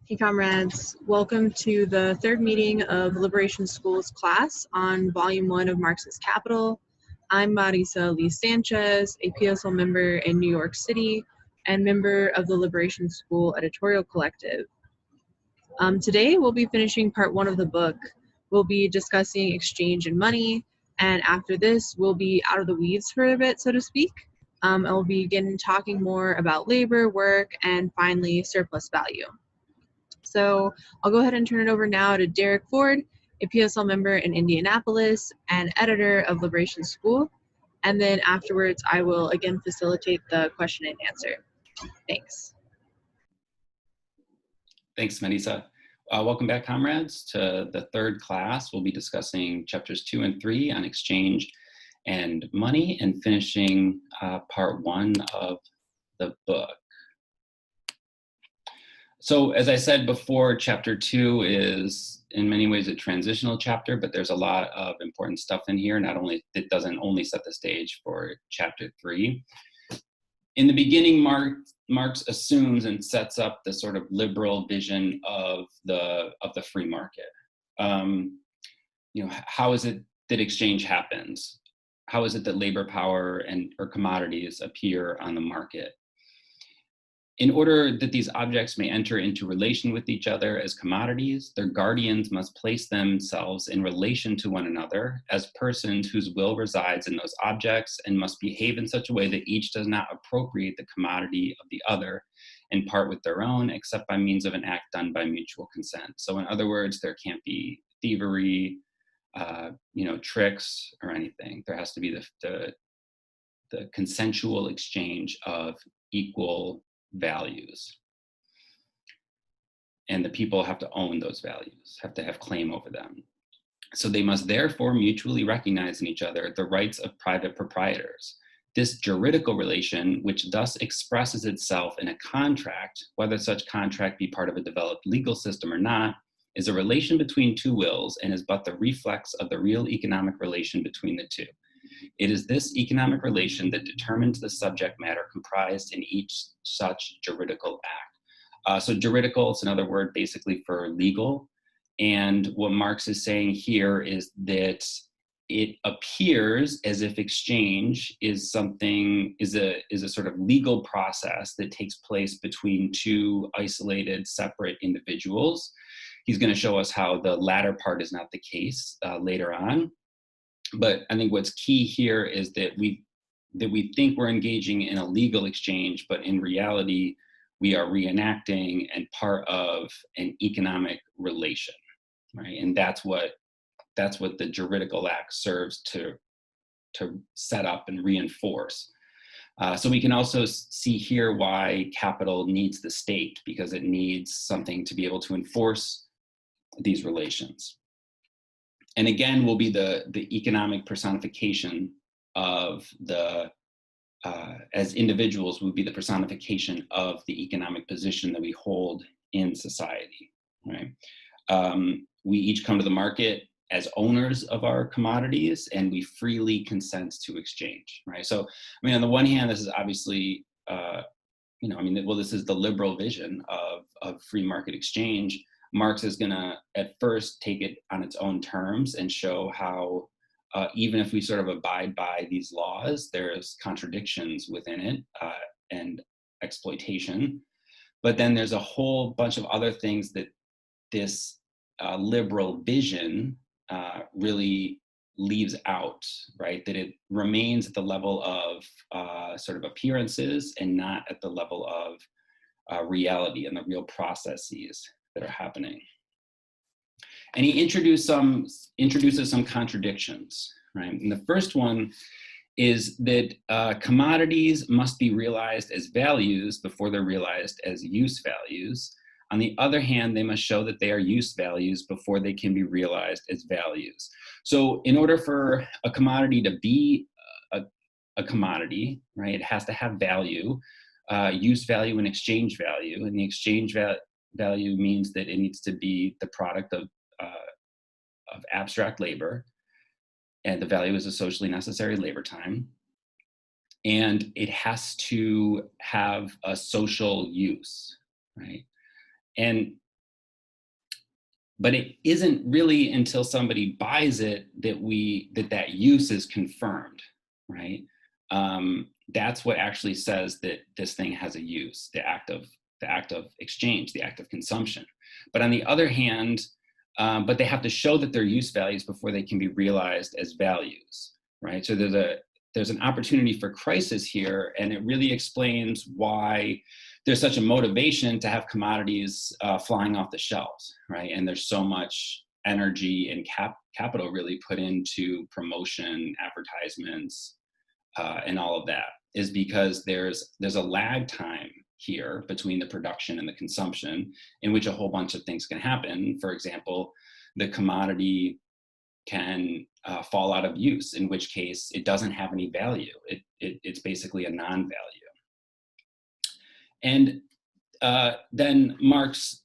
Hey comrades, welcome to the third meeting of Liberation School's class on Volume 1 of Marx's Capital. I'm Marisa Lee Sanchez, a PSL member in New York City and member of the Liberation School Editorial Collective. Today we'll be finishing part 1 of the book. We'll be discussing exchange and money, and after this we'll be out of the weeds for a bit, so to speak. And we'll begin talking more about labor, work, and finally surplus value. So I'll go ahead and turn it over now to Derek Ford, a PSL member in Indianapolis and editor of Liberation School. And then afterwards, I will again facilitate the question and answer. Thanks. Thanks, Marisa. Welcome back, comrades, to the third class. We'll be discussing chapters 2 and 3 on exchange and money and finishing part 1 of the book. So as I said before, chapter 2 is in many ways a transitional chapter, but there's a lot of important stuff in here. It doesn't only set the stage for chapter 3. In the beginning, Marx assumes and sets up the sort of liberal vision of the free market. How is it that exchange happens? How is it that labor power or commodities appear on the market? In order that these objects may enter into relation with each other as commodities, their guardians must place themselves in relation to one another as persons whose will resides in those objects and must behave in such a way that each does not appropriate the commodity of the other and part with their own, except by means of an act done by mutual consent. So in other words, there can't be thievery, tricks or anything. There has to be the consensual exchange of equal values. And the people have to own those values, have to have claim over them. So they must therefore mutually recognize in each other the rights of private proprietors. This juridical relation, which thus expresses itself in a contract, whether such contract be part of a developed legal system or not, is a relation between two wills and is but the reflex of the real economic relation between the two. It is this economic relation that determines the subject matter comprised in each such juridical act. So juridical is another word basically for legal. And what Marx is saying here is that it appears as if exchange is a sort of legal process that takes place between two isolated, separate individuals. He's going to show us how the latter part is not the case later on. But I think what's key here is that we think we're engaging in a legal exchange, but in reality, we are reenacting and part of an economic relation, right? And that's what the juridical act serves to set up and reinforce. So we can also see here why capital needs the state, because it needs something to be able to enforce these relations. And again, will be the economic personification of as individuals, will be the personification of the economic position that we hold in society, right? We each come to the market as owners of our commodities, and we freely consent to exchange, right? So, on the one hand, this is obviously, this is the liberal vision of free market exchange. Marx is going to, at first, take it on its own terms and show how, even if we sort of abide by these laws, there's contradictions within it and exploitation. But then there's a whole bunch of other things that this liberal vision really leaves out, right? That it remains at the level of sort of appearances and not at the level of reality and the real processes that are happening. And he introduces some contradictions, right? And the first one is that commodities must be realized as values before they're realized as use values. On the other hand, they must show that they are use values before they can be realized as values. So in order for a commodity to be a commodity, right, it has to have value, use value and exchange value. And the exchange value means that it needs to be the product of abstract labor, and the value is a socially necessary labor time. And it has to have a social use, right? And But it isn't really until somebody buys it that that use is confirmed, right? That's what actually says that this thing has a use, the act of exchange, the act of consumption. But on the other hand, but they have to show that they're use values before they can be realized as values, right? So there's an opportunity for crisis here, and it really explains why there's such a motivation to have commodities flying off the shelves, right? And there's so much energy and capital really put into promotion, advertisements, and all of that, is because there's a lag time here between the production and the consumption, in which a whole bunch of things can happen. For example, the commodity can fall out of use, in which case it doesn't have any value. It's basically a non-value. And then Marx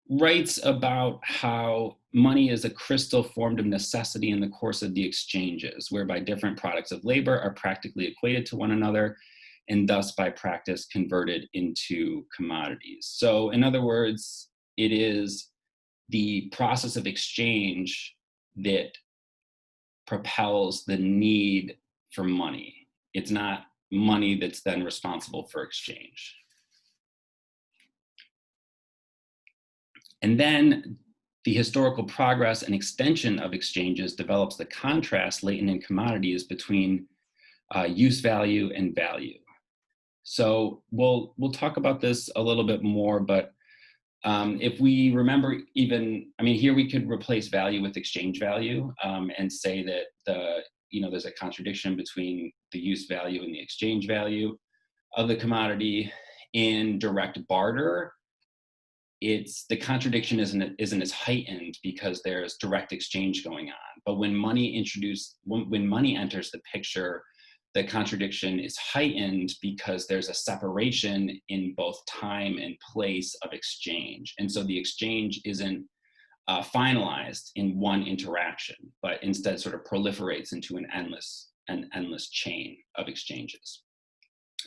writes about how money is a crystal formed of necessity in the course of the exchanges, whereby different products of labor are practically equated to one another, and thus by practice converted into commodities. So in other words, it is the process of exchange that propels the need for money. It's not money that's then responsible for exchange. And then the historical progress and extension of exchanges develops the contrast latent in commodities between use value and value. So we'll talk about this a little bit more, but if we remember, here we could replace value with exchange value, and say that there's a contradiction between the use value and the exchange value of the commodity. In direct barter, the contradiction isn't as heightened because there's direct exchange going on. But when money enters the picture, the contradiction is heightened because there's a separation in both time and place of exchange. And so the exchange isn't finalized in one interaction, but instead sort of proliferates into an endless chain of exchanges.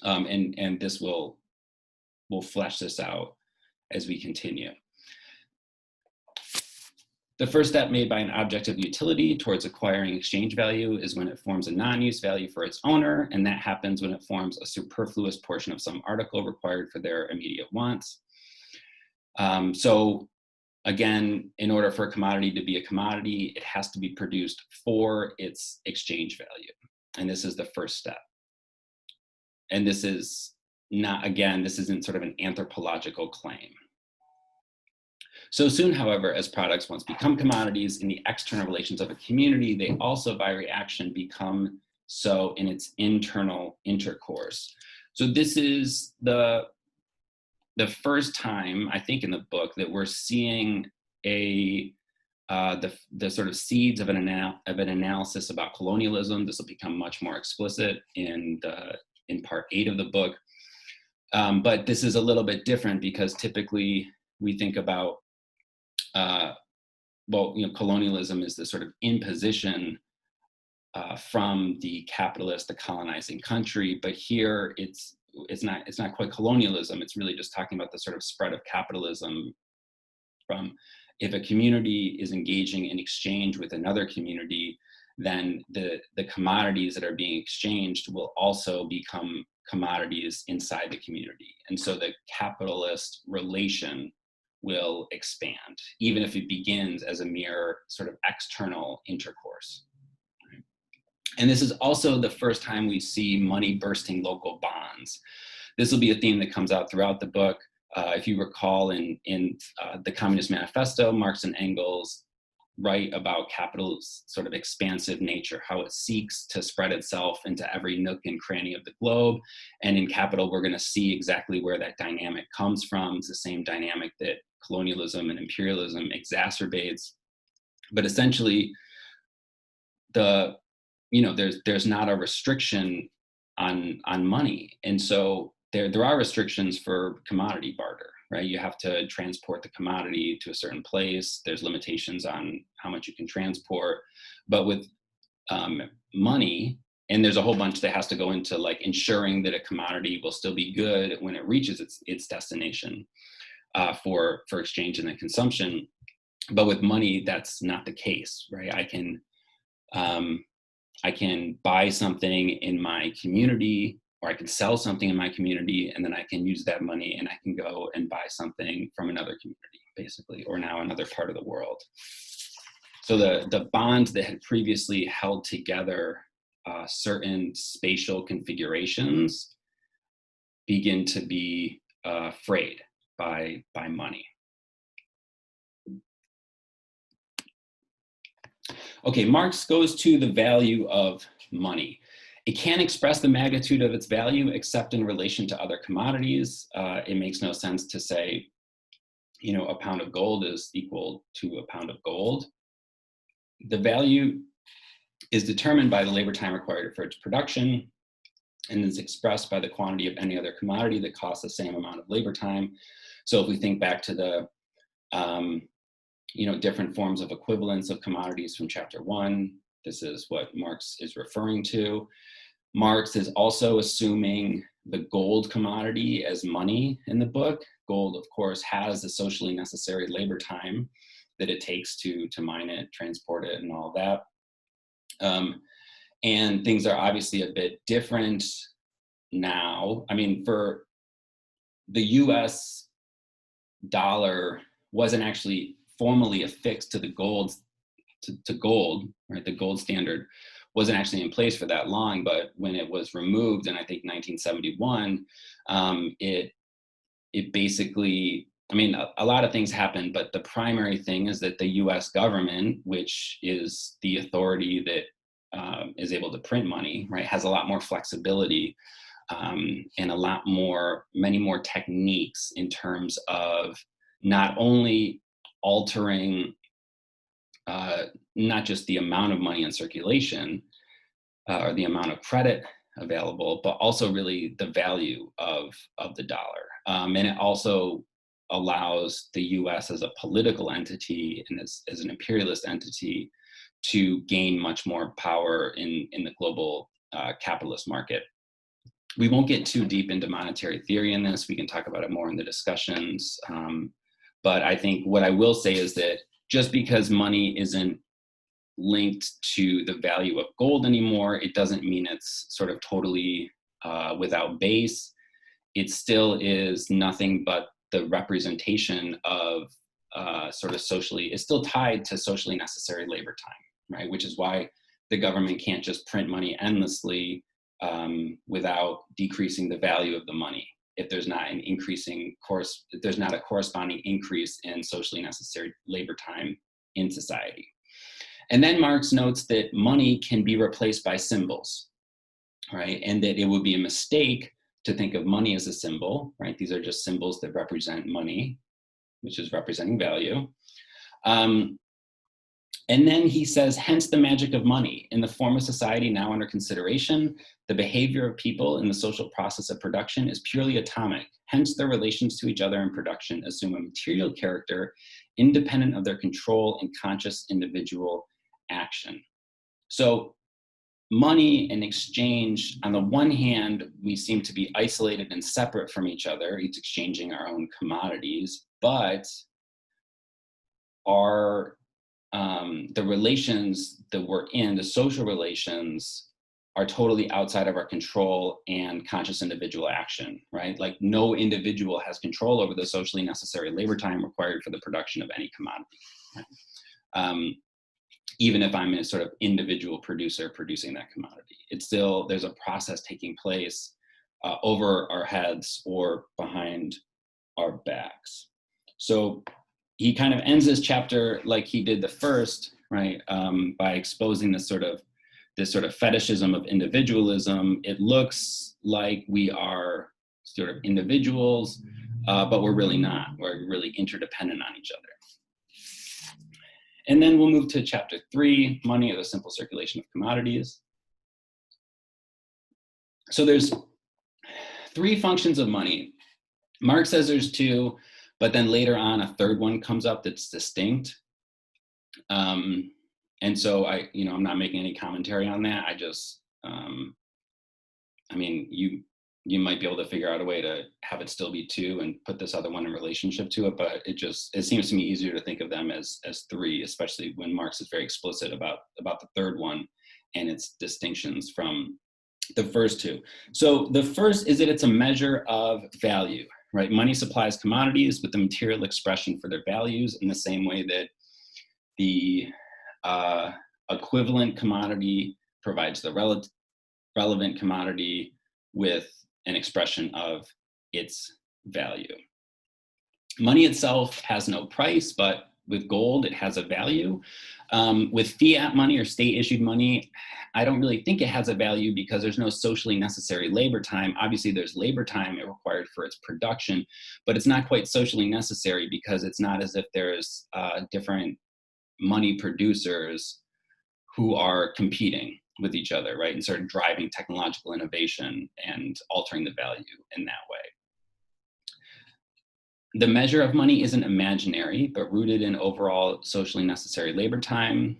And this we'll flesh this out as we continue. The first step made by an object of utility towards acquiring exchange value is when it forms a non-use value for its owner, and that happens when it forms a superfluous portion of some article required for their immediate wants. So again, in order for a commodity to be a commodity, it has to be produced for its exchange value. And this is the first step. And this is not, again, this isn't sort of an anthropological claim. So soon, however, as products once become commodities in the external relations of a community, they also by reaction become so in its internal intercourse. So this is the first time, I think, in the book that we're seeing the sort of seeds of an analysis about colonialism. This will become much more explicit in part 8 of the book. But this is a little bit different because typically we think about colonialism is the sort of imposition from the capitalist, the colonizing country. But here it's not quite colonialism. It's really just talking about the sort of spread of capitalism from, if a community is engaging in exchange with another community, then the commodities that are being exchanged will also become commodities inside the community. And so the capitalist relation will expand, even if it begins as a mere sort of external intercourse. Right? And this is also the first time we see money bursting local bonds. This will be a theme that comes out throughout the book. If you recall, in the Communist Manifesto, Marx and Engels write about capital's sort of expansive nature, how it seeks to spread itself into every nook and cranny of the globe. And in Capital, we're going to see exactly where that dynamic comes from. It's the same dynamic that colonialism and imperialism exacerbates. But essentially, there's not a restriction on money. And so there are restrictions for commodity barter, right? You have to transport the commodity to a certain place. There's limitations on how much you can transport. But with money, and there's a whole bunch that has to go into like ensuring that a commodity will still be good when it reaches its destination for exchange and then consumption. But with money, that's not the case, right? I can buy something in my community, or I can sell something in my community, and then I can use that money and I can go and buy something from another community, basically, or now another part of the world. So the bonds that had previously held together certain spatial configurations begin to be frayed by money. Okay, Marx goes to the value of money. It can't express the magnitude of its value except in relation to other commodities. It makes no sense to say, you know, a pound of gold is equal to a pound of gold. The value is determined by the labor time required for its production and is expressed by the quantity of any other commodity that costs the same amount of labor time. So if we think back to the you know, different forms of equivalence of commodities from chapter 1, this is what Marx is referring to. Marx is also assuming the gold commodity as money in the book. Gold, of course, has the socially necessary labor time that it takes to mine it, transport it, and all that. And things are obviously a bit different now. I mean, for the US dollar wasn't actually formally affixed to the gold, to gold, right? The gold standard wasn't actually in place for that long, but when it was removed in, I think, 1971, it basically, I mean, a lot of things happened, but the primary thing is that the US government, which is the authority that is able to print money, right, has a lot more flexibility and many more techniques in terms of not only altering not just the amount of money in circulation or the amount of credit available, but also really the value of the dollar. And it also allows the US as a political entity and as an imperialist entity to gain much more power in the global capitalist market. We won't get too deep into monetary theory in this. We can talk about it more in the discussions. But I think what I will say is that just because money isn't linked to the value of gold anymore, it doesn't mean it's sort of totally without base. It still is nothing but the representation of sort of it's still tied to socially necessary labor time, right? Which is why the government can't just print money endlessly without decreasing the value of the money if there's not if there's not a corresponding increase in socially necessary labor time in society. And then Marx notes that money can be replaced by symbols, right? And that it would be a mistake to think of money as a symbol, right? These are just symbols that represent money, which is representing value. And then he says, hence the magic of money. In the form of society now under consideration, the behavior of people in the social process of production is purely atomic. Hence their relations to each other in production assume a material character independent of their control and conscious individual action. So money and exchange, on the one hand, we seem to be isolated and separate from each other. It's exchanging our own commodities, but the relations that we're in, the social relations, are totally outside of our control and conscious individual action, right? Like no individual has control over the socially necessary labor time required for the production of any commodity, right? Even if I'm a sort of individual producer producing that commodity, it's still, there's a process taking place over our heads or behind our backs. So he kind of ends this chapter like he did the first, right? By exposing this sort of fetishism of individualism. It looks like we are sort of individuals, but we're really not. We're really interdependent on each other. And then we'll move to chapter 3, money or the simple circulation of commodities. So there's 3 functions of money. Marx says there's 2, but then later on a third one comes up that's distinct. And so I'm not making any commentary on that. I just, you might be able to figure out a way to have it still be two and put this other one in relationship to it, but it seems to me easier to think of them as three, especially when Marx is very explicit about the third one and its distinctions from the first two. So the first is that it's a measure of value, right? Money supplies commodities with the material expression for their values in the same way that the equivalent commodity provides the relevant commodity with an expression of its value. Money itself has no price, but with gold, it has a value. With fiat money or state-issued money, I don't really think it has a value because there's no socially necessary labor time. Obviously, there's labor time required for its production, but it's not quite socially necessary because it's not as if there's different money producers who are competing with each other, right? And sort of driving technological innovation and altering the value in that way. The measure of money isn't imaginary, but rooted in overall socially necessary labor time.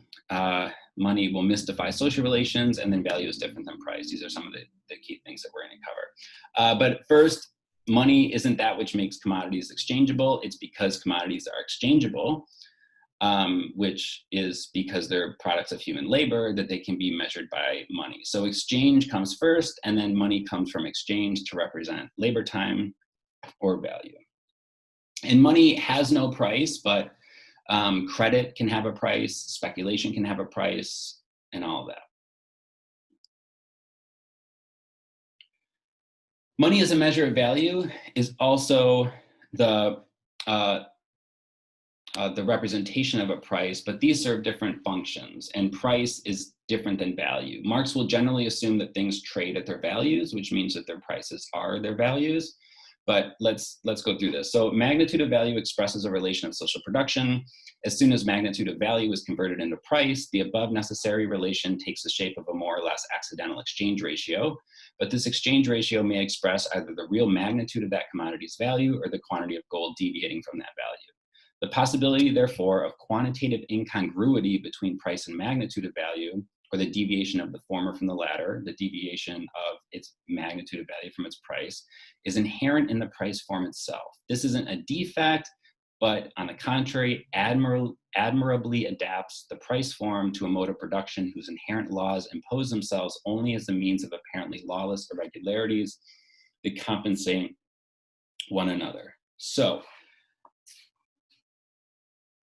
Money will mystify social relations, and then value is different than price. These are some of the key things that we're going to cover. But first, money isn't that which makes commodities exchangeable. It's because commodities are exchangeable, which is because they're products of human labor, that they can be measured by money. So exchange comes first, and then money comes from exchange to represent labor time or value. And money has no price, but credit can have a price, speculation can have a price, and all of that. Money as a measure of value is also the representation of a price, but these serve different functions, and price is different than value. Marx will generally assume that things trade at their values, which means that their prices are their values. But let's go through this. So magnitude of value expresses a relation of social production. As soon as magnitude of value is converted into price, the above necessary relation takes the shape of a more or less accidental exchange ratio. But this exchange ratio may express either the real magnitude of that commodity's value or the quantity of gold deviating from that value. The possibility, therefore, of quantitative incongruity between price and magnitude of value, or the deviation of the former from the latter, the deviation of its magnitude of value from its price, is inherent in the price form itself. This isn't a defect, but on the contrary, admirably adapts the price form to a mode of production whose inherent laws impose themselves only as the means of apparently lawless irregularities that compensate one another. So,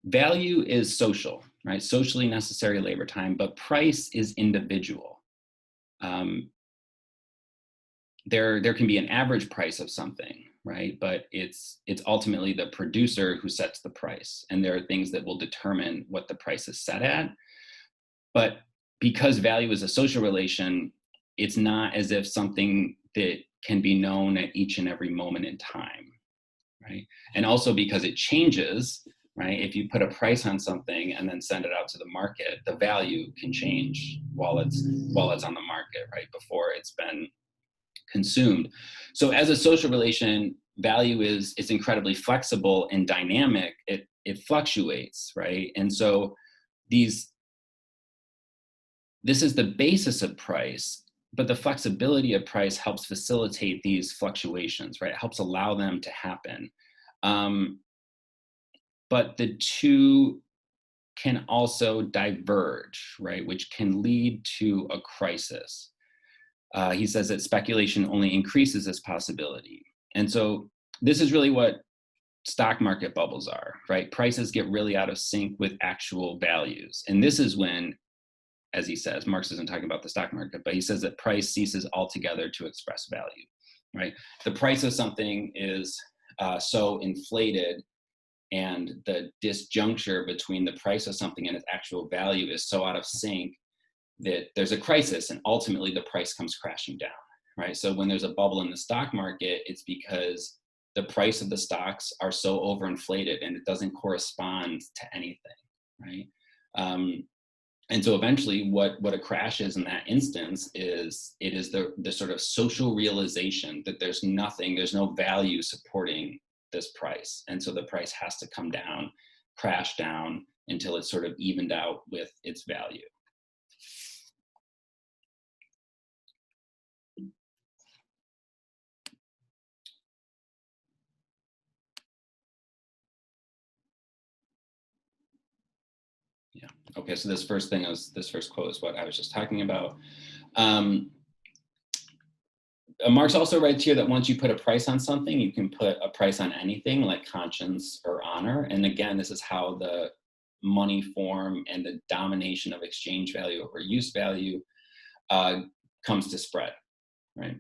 value is social, right? Socially necessary labor time, but price is individual. There can be an average price of something, right? But it's ultimately the producer who sets the price, and there are things that will determine what the price is set at. But because value is a social relation, it's not as if something that can be known at each and every moment in time, right? And also because it changes, right? If you put a price on something and then send it out to the market, the value can change while it's on the market, right? Before it's been consumed. So as a social relation, value is incredibly flexible and dynamic. It fluctuates, right? And so this is the basis of price, but the flexibility of price helps facilitate these fluctuations, right? It helps allow them to happen. But the two can also diverge, right? Which can lead to a crisis. He says that speculation only increases this possibility. And so this is really what stock market bubbles are, right? Prices get really out of sync with actual values. And this is when, as he says, Marx isn't talking about the stock market, but he says that price ceases altogether to express value, right? The price of something is so inflated, and the disjuncture between the price of something and its actual value is so out of sync that there's a crisis, and ultimately the price comes crashing down, right? So when there's a bubble in the stock market, it's because the price of the stocks are so overinflated and it doesn't correspond to anything, right? And so eventually what a crash is in that instance is the sort of social realization that there's no value supporting this price. And so the price has to come down, crash down until it's sort of evened out with its value. Okay, so this first quote is what I was just talking about. Marx also writes here that once you put a price on something, you can put a price on anything like conscience or honor. And again, this is how the money form and the domination of exchange value over use value comes to spread, right?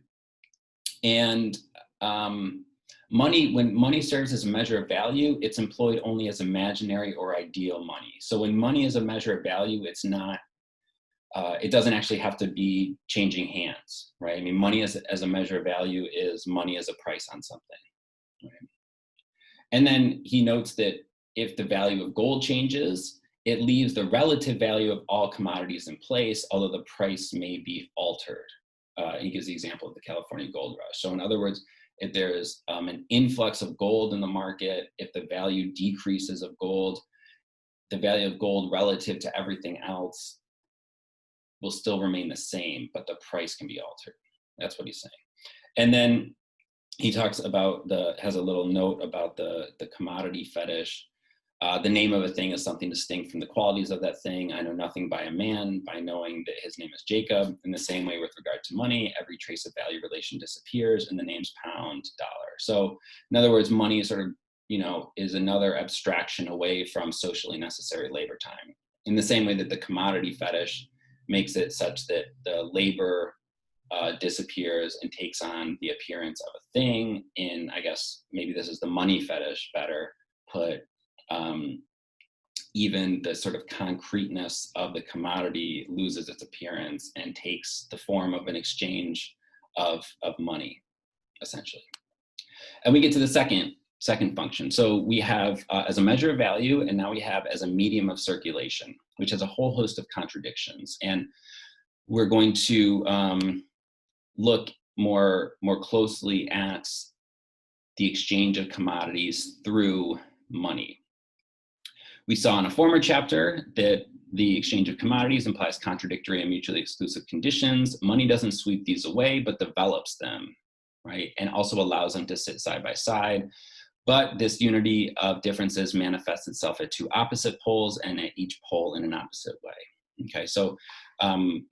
And when money serves as a measure of value, it's employed only as imaginary or ideal money. So when money is a measure of value, it's not, it doesn't actually have to be changing hands, right? I mean, money as a measure of value is money as a price on something, right? And then he notes that if the value of gold changes, it leaves the relative value of all commodities in place, although the price may be altered. He gives the example of the California gold rush. So in other words, if there's an influx of gold in the market, if the value decreases of gold, the value of gold relative to everything else will still remain the same, but the price can be altered. That's what he's saying. And then he talks about has a little note about the commodity fetish. The name of a thing is something distinct from the qualities of that thing. I know nothing by a man by knowing that his name is Jacob. In the same way with regard to money, every trace of value relation disappears and the names pound, dollar. So in other words, money is sort of, is another abstraction away from socially necessary labor time. In the same way that the commodity fetish makes it such that the labor disappears and takes on the appearance of a thing. In, I guess, maybe this is the money fetish better put, even the sort of concreteness of the commodity loses its appearance and takes the form of an exchange of money, essentially. And we get to the second function. So we have as a measure of value, and now we have as a medium of circulation, which has a whole host of contradictions. And we're going to look more closely at the exchange of commodities through money. We saw in a former chapter that the exchange of commodities implies contradictory and mutually exclusive conditions. Money doesn't sweep these away, but develops them, right? And also allows them to sit side by side. But this unity of differences manifests itself at two opposite poles and at each pole in an opposite way. Okay, so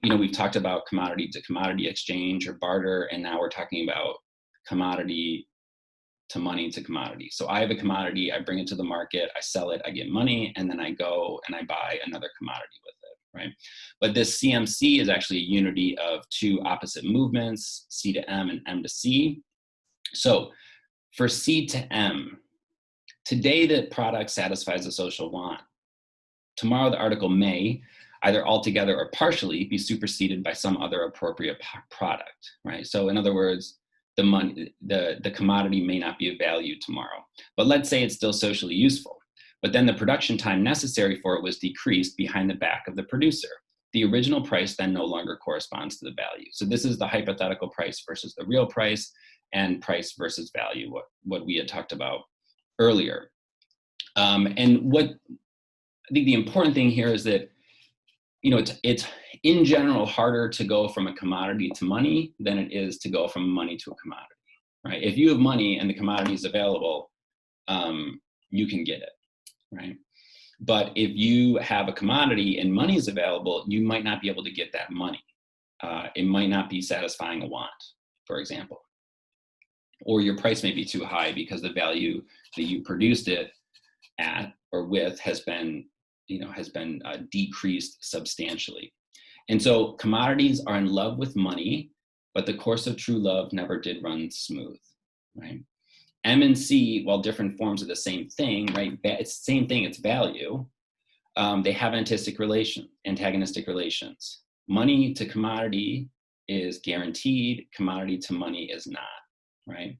we've talked about commodity to commodity exchange or barter, and now we're talking about commodity to money to commodity. So I have a commodity, I bring it to the market, I sell it, I get money, and then I go and I buy another commodity with it, right? But this CMC is actually a unity of two opposite movements, C to M and M to C. So for C to M, today the product satisfies a social want. Tomorrow the article may, either altogether or partially, be superseded by some other appropriate product, right? So in other words, the commodity may not be of value tomorrow, but let's say it's still socially useful. But then the production time necessary for it was decreased behind the back of the producer. The original price then no longer corresponds to the value. So this is the hypothetical price versus the real price, and price versus value, what we had talked about earlier. And what I think the important thing here is that, it's in general harder to go from a commodity to money than it is to go from money to a commodity, right? If you have money and the commodity is available, you can get it, right? But if you have a commodity and money is available, you might not be able to get that money. It might not be satisfying a want, for example. Or your price may be too high because the value that you produced it at or with has been decreased substantially. And so commodities are in love with money, but the course of true love never did run smooth, right? M and C, while different forms of the same thing, right? It's the same thing, it's value. They have antagonistic relations. Money to commodity is guaranteed, commodity to money is not, right?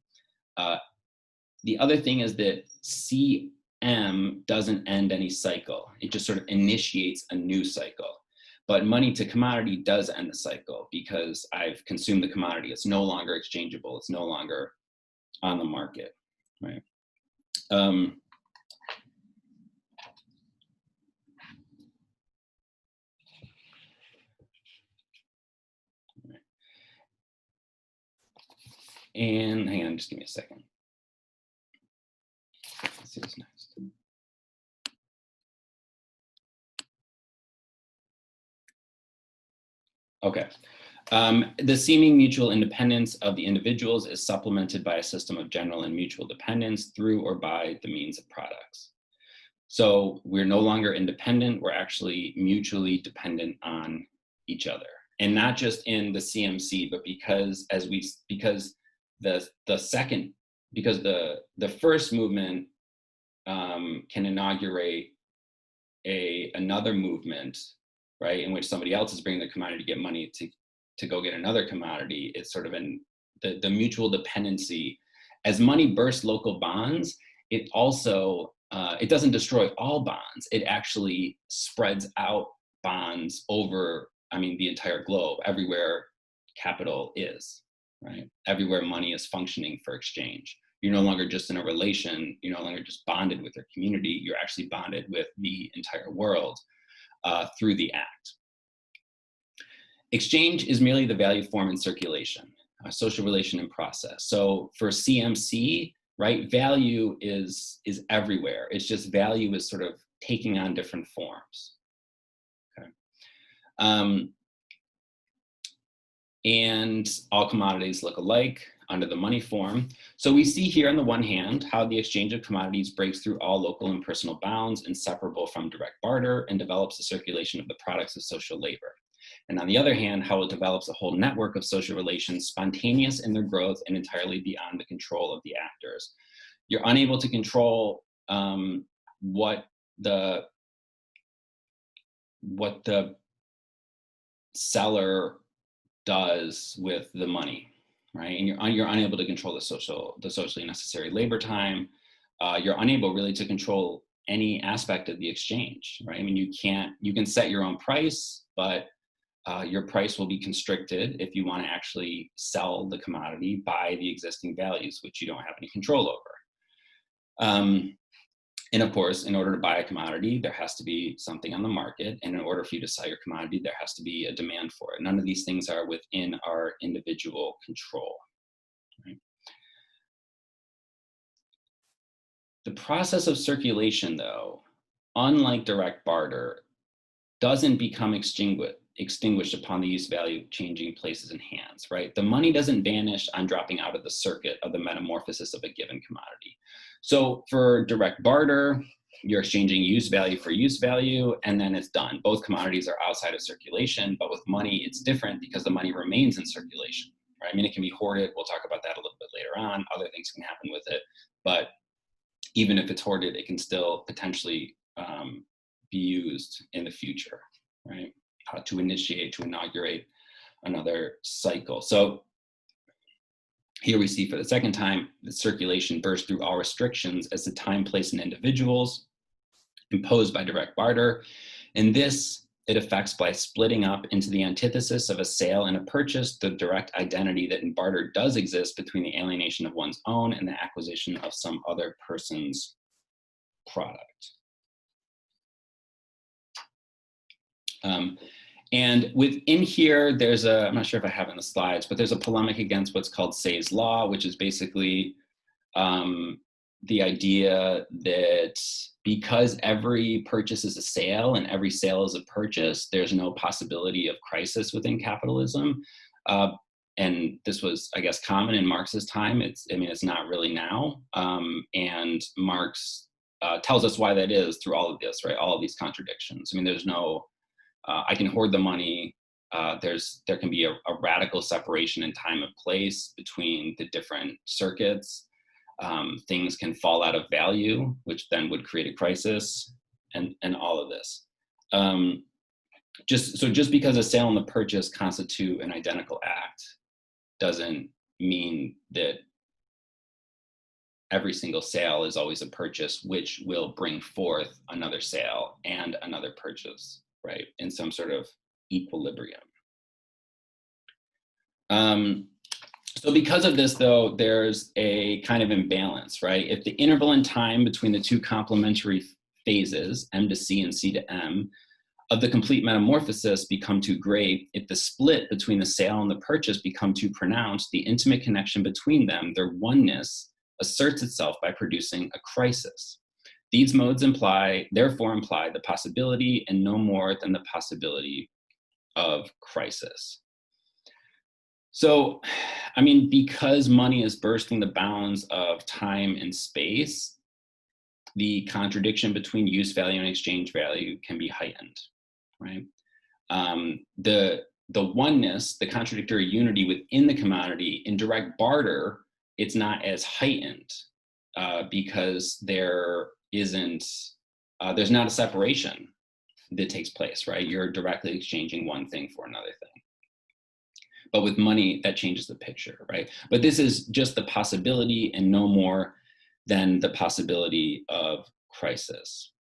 The other thing is that CM doesn't end any cycle. It just sort of initiates a new cycle. But money to commodity does end the cycle because I've consumed the commodity. It's no longer exchangeable. It's no longer on the market, right? And hang on, just give me a second. Let's see what's next. Okay. The seeming mutual independence of the individuals is supplemented by a system of general and mutual dependence through or by the means of products. So we're no longer independent, we're actually mutually dependent on each other. And not just in the CMC, but because the first movement can inaugurate another movement, right, in which somebody else is bringing the commodity to get money to go get another commodity. It's sort of the mutual dependency. As money bursts local bonds, it also it doesn't destroy all bonds. It actually spreads out bonds over, the entire globe, everywhere capital is, right? Everywhere money is functioning for exchange. You're no longer just in a relation, you're no longer just bonded with your community, you're actually bonded with the entire world through the act. Exchange is merely the value form in circulation, social relation and process. So for CMC, right, value is everywhere. It's just value is sort of taking on different forms. Okay. And all commodities look alike under the money form. So we see here on the one hand how the exchange of commodities breaks through all local and personal bounds, inseparable from direct barter, and develops the circulation of the products of social labor. And on the other hand, how it develops a whole network of social relations, spontaneous in their growth and entirely beyond the control of the actors. You're unable to control what the seller does with the money, right? And you're unable to control the socially necessary labor time. You're unable really to control any aspect of the exchange, right? You can set your own price, but your price will be constricted if you want to actually sell the commodity by the existing values, which you don't have any control over. And of course, in order to buy a commodity, there has to be something on the market. And in order for you to sell your commodity, there has to be a demand for it. None of these things are within our individual control. Right? The process of circulation, though, unlike direct barter, doesn't become extinguished upon the use value changing places and hands, right? The money doesn't vanish on dropping out of the circuit of the metamorphosis of a given commodity. So for direct barter, you're exchanging use value for use value, and then it's done. Both commodities are outside of circulation, but with money, it's different because the money remains in circulation, right? It can be hoarded. We'll talk about that a little bit later on. Other things can happen with it, but even if it's hoarded, it can still potentially be used in the future, right? To inaugurate another cycle. So here we see for the second time, the circulation bursts through all restrictions as the time, place, and individuals imposed by direct barter. And this it affects by splitting up into the antithesis of a sale and a purchase, the direct identity that in barter does exist between the alienation of one's own and the acquisition of some other person's product. And within here, there's I'm not sure if I have it in the slides, but there's a polemic against what's called Say's law, which is basically the idea that because every purchase is a sale and every sale is a purchase, there's no possibility of crisis within capitalism. And this was, I guess, common in Marx's time. It's not really now. And Marx tells us why that is through all of this, right? All of these contradictions. There's no, I can hoard the money. There can be a radical separation in time and place between the different circuits. Things can fall out of value, which then would create a crisis, and all of this. Just because a sale and the purchase constitute an identical act doesn't mean that every single sale is always a purchase, which will bring forth another sale and another purchase, right, in some sort of equilibrium. So because of this, though, there's a kind of imbalance, right? If the interval in time between the two complementary phases, M to C and C to M, of the complete metamorphosis become too great, if the split between the sale and the purchase become too pronounced, the intimate connection between them, their oneness, asserts itself by producing a crisis. These modes therefore imply the possibility and no more than the possibility of crisis. So, I mean, because money is bursting the bounds of time and space, the contradiction between use value and exchange value can be heightened, right? The oneness, the contradictory unity within the commodity in direct barter, it's not as heightened because there's not a separation that takes place, right? You're directly exchanging one thing for another thing. But with money, that changes the picture, right? But this is just the possibility and no more than the possibility of crisis.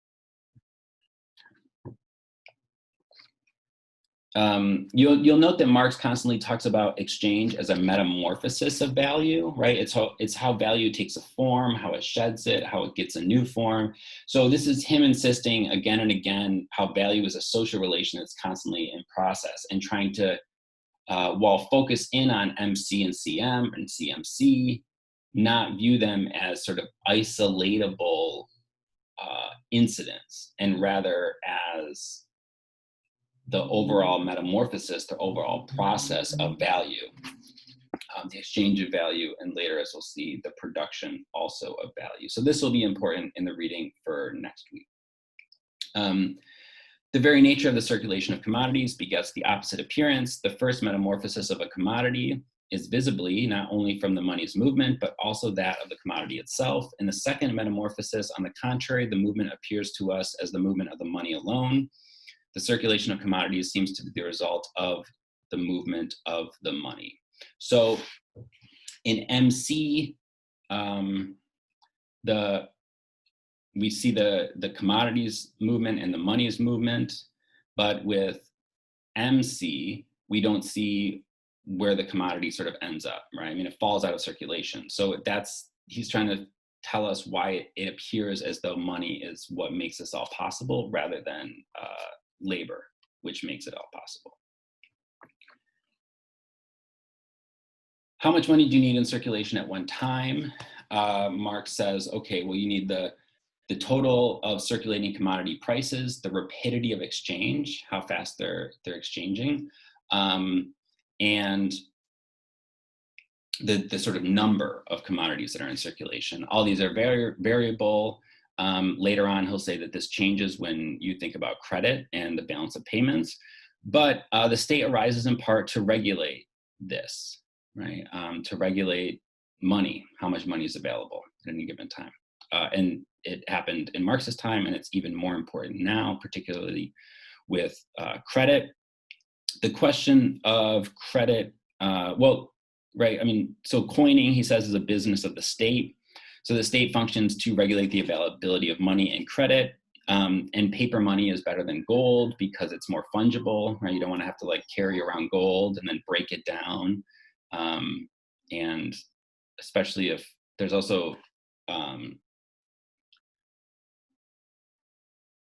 You'll note that Marx constantly talks about exchange as a metamorphosis of value, right? It's how value takes a form, how it sheds it, how it gets a new form. So this is him insisting again and again how value is a social relation that's constantly in process, and trying to, while focus in on MC and CM and CMC, not view them as sort of isolatable incidents, and rather as the overall metamorphosis, the overall process of value, the exchange of value, and later, as we'll see, the production also of value. So this will be important in the reading for next week. The very nature of the circulation of commodities begets the opposite appearance. The first metamorphosis of a commodity is visibly not only from the money's movement, but also that of the commodity itself. In the second metamorphosis, on the contrary, the movement appears to us as the movement of the money alone. The circulation of commodities seems to be the result of the movement of the money. So in MC, we see the commodities movement and the money's movement, but with MC, we don't see where the commodity sort of ends up, right? I mean, it falls out of circulation. So he's trying to tell us why it appears as though money is what makes this all possible, rather than labor, which makes it all possible. How much money do you need in circulation at one time? Marx says, okay, well, you need the total of circulating commodity prices, the rapidity of exchange, how fast they're exchanging, and the sort of number of commodities that are in circulation. All these are very variable. Later on, he'll say that this changes when you think about credit and the balance of payments, but the state arises in part to regulate this, right? To regulate money, how much money is available at any given time. And it happened in Marx's time, and it's even more important now, particularly with credit. The question of credit, right, I mean, so coining, he says, is a business of the state. So the state functions to regulate the availability of money and credit, and paper money is better than gold because it's more fungible, right? You don't want to have to like carry around gold and then break it down. And especially if there's also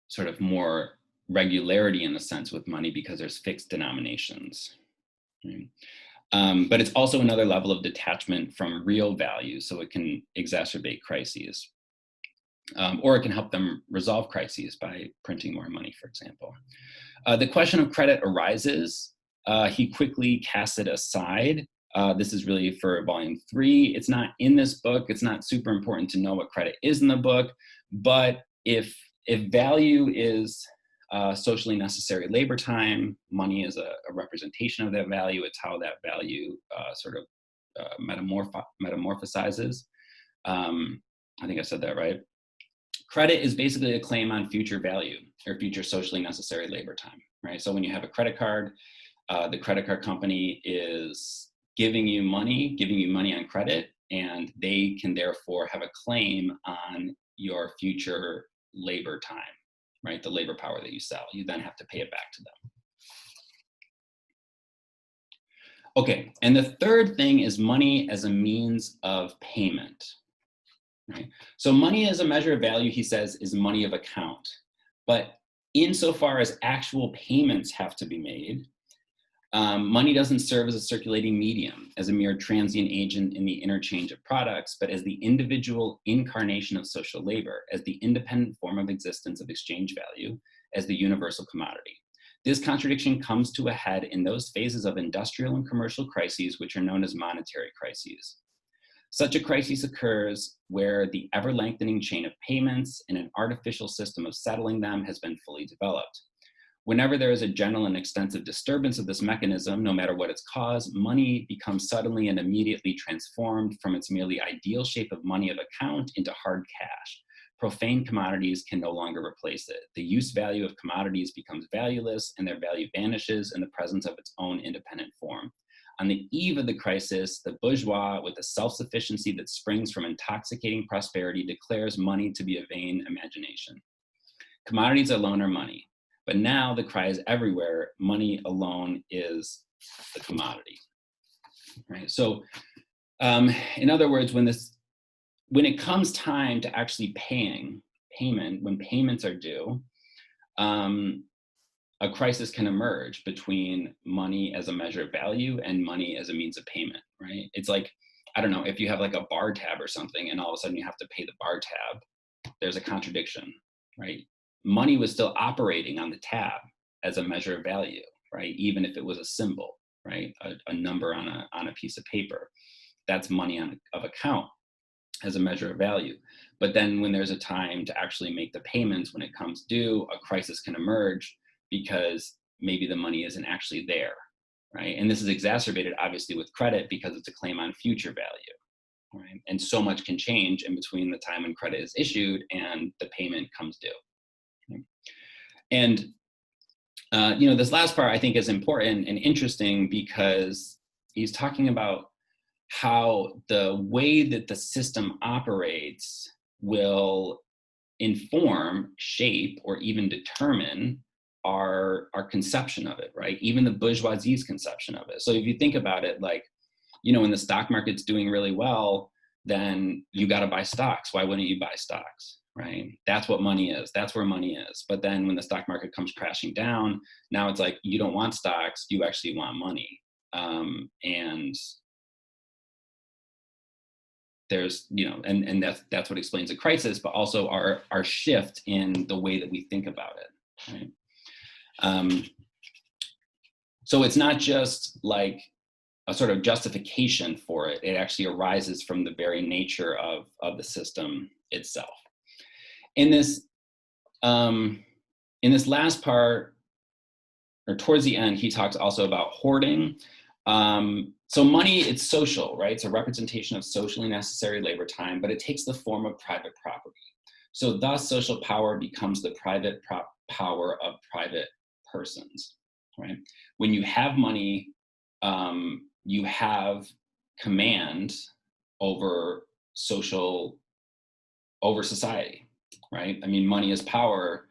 sort of more regularity in a sense with money because there's fixed denominations. Right? But it's also another level of detachment from real value, so it can exacerbate crises. Or it can help them resolve crises by printing more money, for example. The question of credit arises. He quickly casts it aside. This is really for volume 3. It's not in this book. It's not super important to know what credit is in the book. But if value is socially necessary labor time, money is a representation of that value. It's how that value sort of metamorphosizes. I think I said that right. Credit is basically a claim on future value or future socially necessary labor time, right? So when you have a credit card, the credit card company is giving you money on credit, and they can therefore have a claim on your future labor time, right? The labor power that you sell. You then have to pay it back to them. Okay, and the third thing is money as a means of payment, right? So money as a measure of value, he says, is money of account. But insofar as actual payments have to be made, money doesn't serve as a circulating medium, as a mere transient agent in the interchange of products, but as the individual incarnation of social labor, as the independent form of existence of exchange value, as the universal commodity. This contradiction comes to a head in those phases of industrial and commercial crises which are known as monetary crises. Such a crisis occurs where the ever-lengthening chain of payments and an artificial system of settling them has been fully developed. Whenever there is a general and extensive disturbance of this mechanism, no matter what its cause, money becomes suddenly and immediately transformed from its merely ideal shape of money of account into hard cash. Profane commodities can no longer replace it. The use value of commodities becomes valueless, and their value vanishes in the presence of its own independent form. On the eve of the crisis, the bourgeois, with the self-sufficiency that springs from intoxicating prosperity, declares money to be a vain imagination. Commodities alone are money. But now the cry is everywhere, money alone is the commodity, right? So in other words, when it comes time to actually payment, when payments are due, a crisis can emerge between money as a measure of value and money as a means of payment, right? It's like, I don't know, if you have like a bar tab or something and all of a sudden you have to pay the bar tab, there's a contradiction, right? Money was still operating on the tab as a measure of value, right? Even if it was a symbol, right? A number on a piece of paper. That's money of account as a measure of value. But then when there's a time to actually make the payments, when it comes due, a crisis can emerge because maybe the money isn't actually there, right? And this is exacerbated obviously with credit because it's a claim on future value, right? And so much can change in between the time when credit is issued and the payment comes due. And this last part I think is important and interesting because he's talking about how the way that the system operates will inform, shape, or even determine our conception of it, right? Even the bourgeoisie's conception of it. So if you think about it, like, when the stock market's doing really well, then you got to buy stocks. Why wouldn't you buy stocks? Right? That's what money is. That's where money is. But then when the stock market comes crashing down, now it's like, you don't want stocks, you actually want money. And there's, and that's what explains the crisis, but also our shift in the way that we think about it, right? So it's not just like a sort of justification for it. It actually arises from the very nature of the system itself. In this last part, or towards the end, he talks also about hoarding. So money, it's social, right? It's a representation of socially necessary labor time, but it takes the form of private property. So thus, social power becomes the private power of private persons, right? When you have money, you have command over society. Right? I mean, money is power.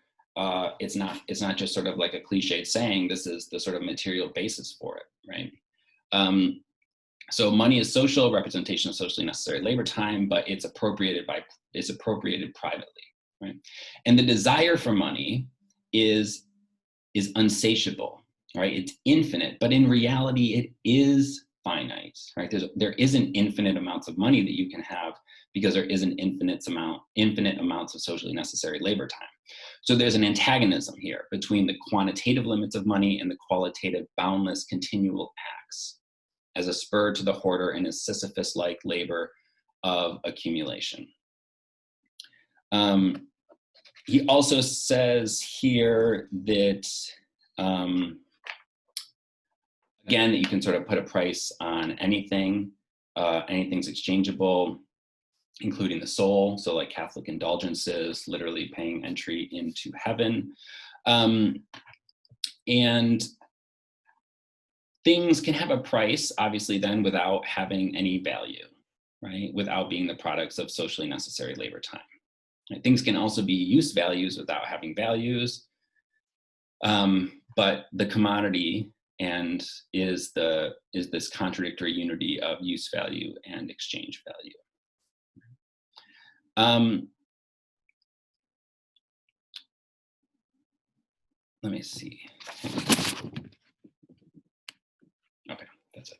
It's not just sort of like a cliched saying. This is the sort of material basis for it, right? So money is social representation of socially necessary labor time, but it's appropriated privately, right? And the desire for money is unsatiable, right? It's infinite, but in reality, it is finite, right? There isn't infinite amounts of money that you can have because there isn't infinite amounts of socially necessary labor time. So there's an antagonism here between the quantitative limits of money and the qualitative boundless continual acts as a spur to the hoarder in his Sisyphus-like labor of accumulation. He also says here that, again, that you can sort of put a price on anything. Anything's exchangeable, including the soul. So like Catholic indulgences, literally paying entry into heaven. And things can have a price, obviously, then without having any value, right? Without being the products of socially necessary labor time. Right? Things can also be use values without having values. But the commodity is this contradictory unity of use value and exchange value. Let me see. Okay, that's it.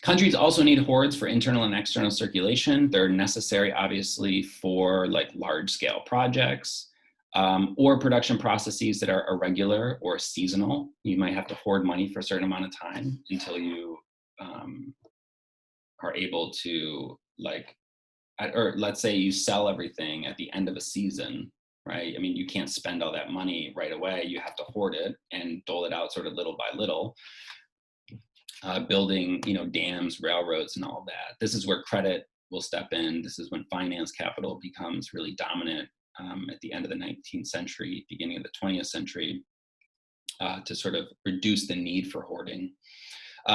Countries also need hoards for internal and external circulation. They're necessary, obviously, for like large-scale projects. or production processes that are irregular or seasonal. You might have to hoard money for a certain amount of time until you are able to, like, or let's say you sell everything at the end of a season, right? I mean, you can't spend all that money right away. You have to hoard it and dole it out sort of little by little, building, dams, railroads, and all that. This is where credit will step in. This is when finance capital becomes really dominant at the end of the 19th century, beginning of the 20th century, to sort of reduce the need for hoarding.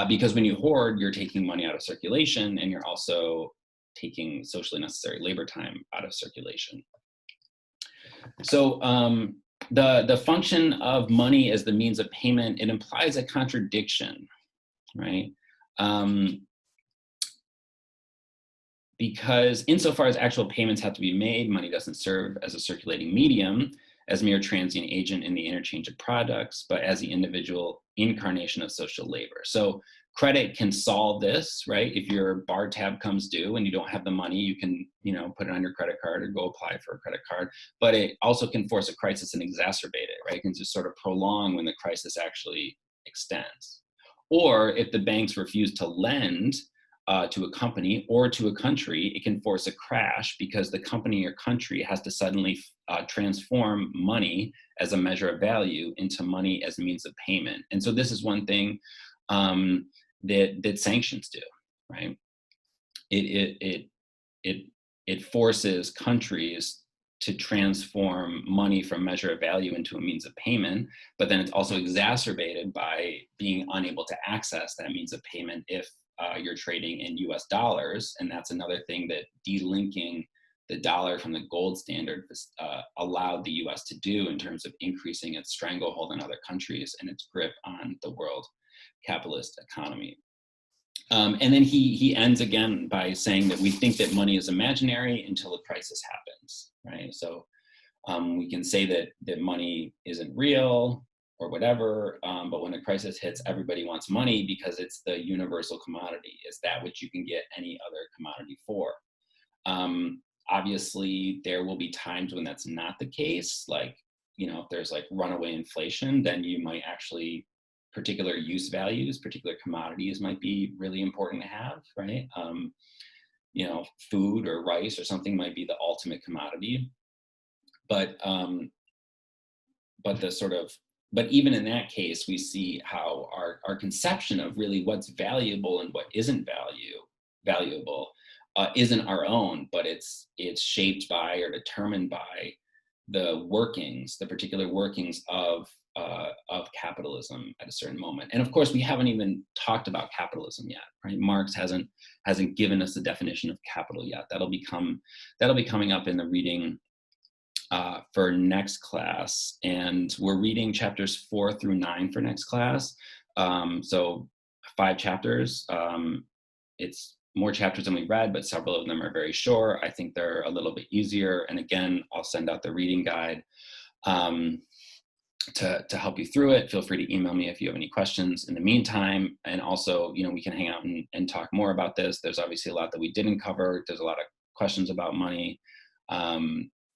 Because when you hoard, you're taking money out of circulation, and you're also taking socially necessary labor time out of circulation. So the function of money as the means of payment, it implies a contradiction, right? Because insofar as actual payments have to be made, money doesn't serve as a circulating medium, as mere transient agent in the interchange of products, but as the individual incarnation of social labor. So credit can solve this, right? If your bar tab comes due and you don't have the money, you can, put it on your credit card or go apply for a credit card. But it also can force a crisis and exacerbate it, right? It can just sort of prolong when the crisis actually extends. Or if the banks refuse to lend to a company or to a country, it can force a crash because the company or country has to suddenly transform money as a measure of value into money as a means of payment. And so this is one thing that sanctions do, right? It forces countries to transform money from measure of value into a means of payment, but then it's also exacerbated by being unable to access that means of payment if you're trading in US dollars. And that's another thing that delinking the dollar from the gold standard allowed the US to do in terms of increasing its stranglehold on other countries and its grip on the world capitalist economy. And then he ends again by saying that we think that money is imaginary until a crisis happens, right? So we can say that money isn't real or whatever, but when a crisis hits, everybody wants money because it's the universal commodity. It's that which you can get any other commodity for. Obviously, there will be times when that's not the case. Like, if there's like runaway inflation, then you might actually, particular use values, particular commodities might be really important to have, right? Food or rice or something might be the ultimate commodity. But even in that case, we see how our conception of really what's valuable and what isn't valuable isn't our own, but it's shaped by or determined by the particular workings of capitalism at a certain moment. And of course, we haven't even talked about capitalism yet, right? Marx hasn't given us the definition of capital yet. That'll be coming up in the reading for next class, and we're reading chapters 4 through 9 for next class. So 5 chapters. It's more chapters than we read, but several of them are very short. I think they're a little bit easier. And again, I'll send out the reading guide to help you through it. Feel free to email me if you have any questions in the meantime. And also, we can hang out and talk more about this. There's obviously a lot that we didn't cover. There's a lot of questions about money.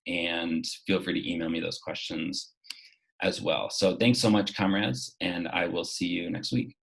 And feel free to email me those questions as well. So thanks so much, comrades, and I will see you next week.